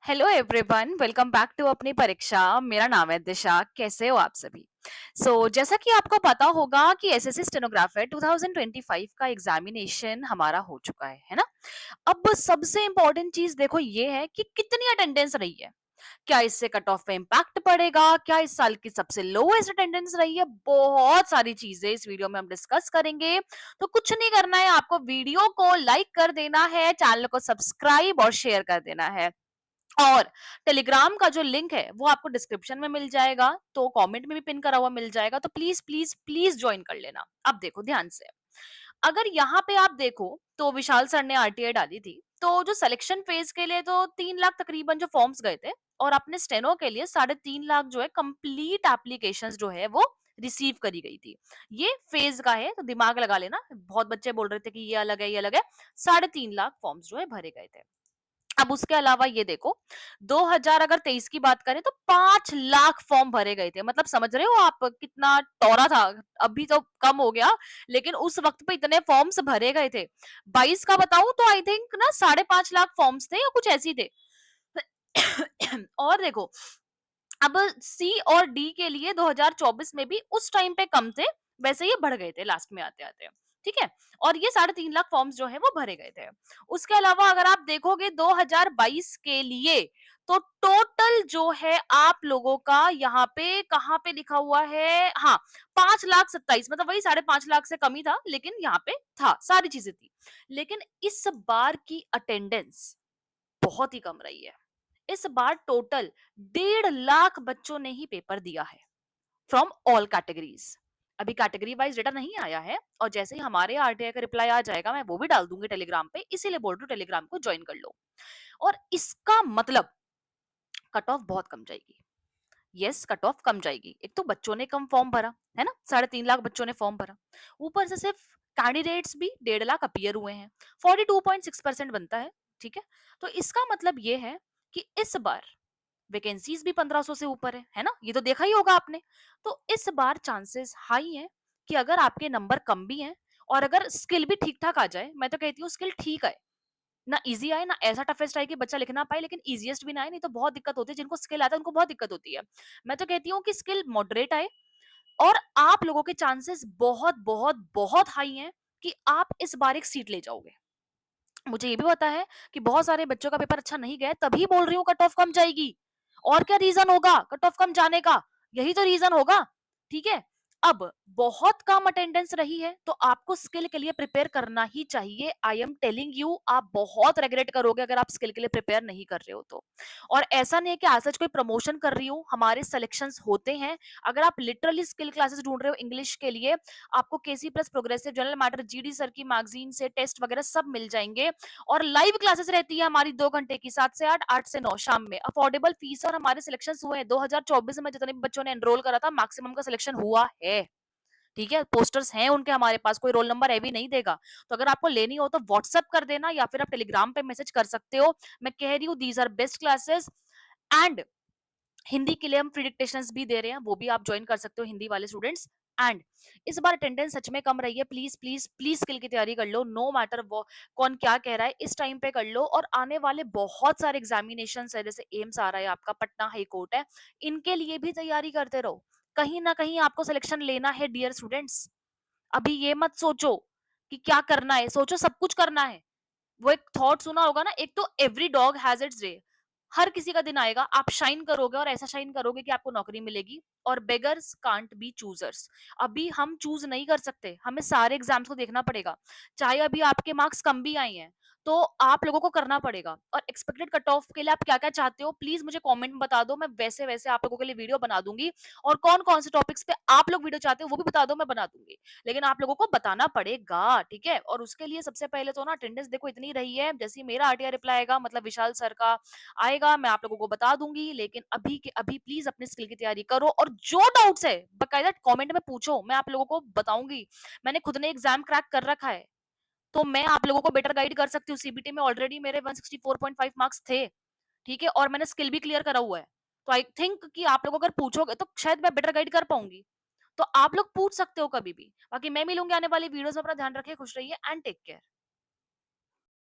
Hello everyone, welcome back to अपनी परीक्षा। मेरा नाम है दिशा। कैसे हो आप सभी? जैसा कि आपको पता होगा कि एसएससी स्टेनोग्राफर 2025 का एग्जामिनेशन हमारा हो चुका है ना? अब सबसे इम्पोर्टेंट चीज देखो ये है कि कितनी अटेंडेंस रही है। क्या इससे कट ऑफ पे इम्पैक्ट पड़ेगा? क्या इस साल की सबसे लोएस्ट अटेंडेंस रही है? बहुत सारी चीजें इस वीडियो में हम डिस्कस करेंगे। तो कुछ नहीं करना है, आपको वीडियो को लाइक कर देना है, चैनल को सब्सक्राइब और शेयर कर देना है। और टेलीग्राम का जो लिंक है वो आपको डिस्क्रिप्शन में मिल जाएगा, तो कमेंट में भी पिन करा हुआ मिल जाएगा, तो प्लीज प्लीज प्लीज ज्वाइन कर लेना। अब देखो ध्यान से, अगर यहाँ पे आप देखो तो विशाल सर ने आरटीआई डाली थी, तो जो सिलेक्शन फेज के लिए तो 3 लाख तकरीबन जो फॉर्म्स गए थे, और अपने स्टेनो के लिए 3.5 लाख जो है कंप्लीट एप्लीकेशंस जो है वो रिसीव करी गई थी। ये फेज का है, तो दिमाग लगा लेना। बहुत बच्चे बोल रहे थे कि ये अलग है, ये अलग है। 3.5 लाख फॉर्म्स जो है भरे गए थे। अब उसके अलावा ये देखो, 2023 की बात करें तो 5 लाख फॉर्म भरे गए थे। मतलब समझ रहे हो आप कितना टौरा था। अभी तो कम हो गया, लेकिन उस वक्त पे इतने फॉर्म्स भरे गए थे। 22 का बताऊं तो आई थिंक ना 5.5 लाख फॉर्म्स थे या कुछ ऐसी थे। और देखो, अब सी और डी के लिए 2024 में भी उस टाइम पे कम थे, वैसे ये बढ़ गए थे लास्ट में आते आते। ठीक है। और ये 3.5 लाख फॉर्म्स जो है वो भरे गए थे। उसके अलावा अगर आप देखोगे 2022 के लिए, तो टोटल जो है आप लोगों का यहाँ पे कहाँ पे लिखा हुआ है, हाँ, 5,27,000, मतलब वही 5.5 लाख से कम ही था, लेकिन यहाँ पे था, सारी चीजें थी। लेकिन इस बार की अटेंडेंस बहुत ही कम रही है। इस बार टोटल 1.5 लाख बच्चों ने ही पेपर दिया है, फ्रॉम ऑल कैटेगरीज। अभी कैटेगरी वाइज डेटा नहीं आया है, और जैसे ही हमारे आरटीआई का रिप्लाई आ जाएगा मैं वो भी डाल दूंगी टेलीग्राम पे, इसीलिए बोल रही हूँ टेलीग्राम को ज्वाइन कर लो। और इसका मतलब कट ऑफ बहुत कम जाएगी। यस, कट ऑफ कम जाएगी। एक तो बच्चों ने कम फॉर्म भरा है ना, 3.5 लाख बच्चों ने फॉर्म भरा, ऊपर से सिर्फ कैंडिडेट्स भी 1.5 लाख अपीयर हुए हैं। 42.6% बनता है। ठीक है। तो इसका मतलब ये है कि इस बार वैकेंसीज भी 1500 से ऊपर है ना? ये तो देखा ही होगा आपने। तो इस बार चांसेस हाई है कि अगर आपके नंबर कम भी हैं, और अगर स्किल भी ठीक ठाक आ जाए, मैं तो कहती हूँ स्किल ठीक है ना, इजी आए ना ऐसा टफेस्ट आए कि बच्चा लिख ना पाए, लेकिन इजीएस्ट भी ना आए, नहीं तो बहुत दिक्कत होती है। जिनको स्किल आता है उनको बहुत दिक्कत होती है। मैं तो कहती हूँ कि स्किल मॉडरेट आए, और आप लोगों के चांसेस बहुत बहुत बहुत हाई हैं कि आप इस बार एक सीट ले जाओगे। मुझे ये भी पता है कि बहुत सारे बच्चों का पेपर अच्छा नहीं गया, तभी बोल रही हूँ कट ऑफ कम जाएगी। और क्या रीजन होगा कट ऑफ कम जाने का? यही तो रीजन होगा। ठीक है। अब बहुत कम अटेंडेंस रही है, तो आपको स्किल के लिए प्रिपेयर करना ही चाहिए। आई एम टेलिंग यू, आप बहुत रेग्रेट करोगे अगर आप स्किल के लिए प्रिपेयर नहीं कर रहे हो तो। और ऐसा नहीं है कि आज सच कोई प्रमोशन कर रही हूँ, हमारे सिलेक्शंस होते हैं। अगर आप लिटरली स्किल क्लासेस ढूंढ रहे हो इंग्लिश के लिए, आपको KC plus progressive general matter GD sir की मैगजीन से टेस्ट वगैरह सब मिल जाएंगे। और लाइव क्लासेस रहती है हमारी 2 घंटे की, 7 से 8, 8 से 9 शाम में। अफोर्डेबल फीस, और हमारे सिलेक्शन हुए हैं 2024 में, जितने भी बच्चों ने एनरोल करा था मैक्सिमम का सिलेक्शन हुआ है। ठीक है, पोस्टर्स हैं उनके हमारे पास, कोई रोल नंबर है भी नहीं देगा। तो अगर आपको लेनी हो तो व्हाट्सएप कर देना, या फिर आप टेलीग्राम पे मैसेज कर सकते हो। मैं कह रही हूँ these are best classes. And Hindi के लिए हम फ्री डिक्टेशंस भी दे रहे हैं, वो भी आप ज्वाइन कर सकते हो, हिंदी वाले स्टूडेंट्स। एंड इस बार अटेंडेंस सच में कम रही है, प्लीज प्लीज प्लीज स्किल की तैयारी कर लो, नो मैटर वो कौन क्या कह रहा है, इस टाइम पे कर लो। और आने वाले बहुत सारे एग्जामिनेशन है, जैसे एम्स आ रहा है आपका, पटना हाई कोर्ट है, इनके लिए भी तैयारी करते रहो। कहीं ना कहीं आपको सिलेक्शन लेना है डियर स्टूडेंट्स। अभी ये मत सोचो कि क्या करना है, सोचो सब कुछ करना है। वो एक थॉट सुना होगा ना, एक तो every dog has its day. हर किसी का दिन आएगा, आप शाइन करोगे, और ऐसा शाइन करोगे कि आपको नौकरी मिलेगी। और बेगर्स कांट बी चूजर्स। अभी हम चूज नहीं कर सकते, हमें सारे एग्जाम्स को देखना पड़ेगा। चाहे अभी आपके मार्क्स कम भी आए हैं, तो आप लोगों को करना पड़ेगा। और एक्सपेक्टेड कट ऑफ के लिए आप क्या क्या चाहते हो, प्लीज मुझे कमेंट में बता दो, मैं वैसे वैसे आप लोगों के लिए वीडियो बना दूंगी। और कौन कौन से टॉपिक्स पे आप लोग वीडियो चाहते हो वो भी बता दो, मैं बना दूंगी। लेकिन आप लोगों को बताना पड़ेगा, ठीक है। और उसके लिए सबसे पहले तो ना अटेंडेंस देखो इतनी रही है, जैसे ही मेरा आरटीआई रिप्लाई आएगा, मतलब विशाल सर का आएगा, मैं आप लोगों को बता दूंगी। लेकिन अभी के अभी प्लीज अपनी स्किल की तैयारी करो, और जो डाउट्स है बकायदा कमेंट में पूछो, मैं आप लोगों को बताऊंगी। मैंने खुद ने एग्जाम क्रैक कर रखा है, तो मैं आप लोगों को बेटर गाइड कर सकती हूँ। सीबीटी में ऑलरेडी मेरे 164.5 मार्क्स थे। ठीक है, और मैंने स्किल भी क्लियर करा हुआ है। तो आई थिंक कि आप लोग अगर पूछोगे तो शायद मैं बेटर गाइड कर पाऊंगी। तो आप लोग पूछ सकते हो कभी भी। बाकी मैं मिलूंगी आने वाली वीडियोस में। अपना ध्यान रखिए, खुश रहिए, एंड टेक केयर।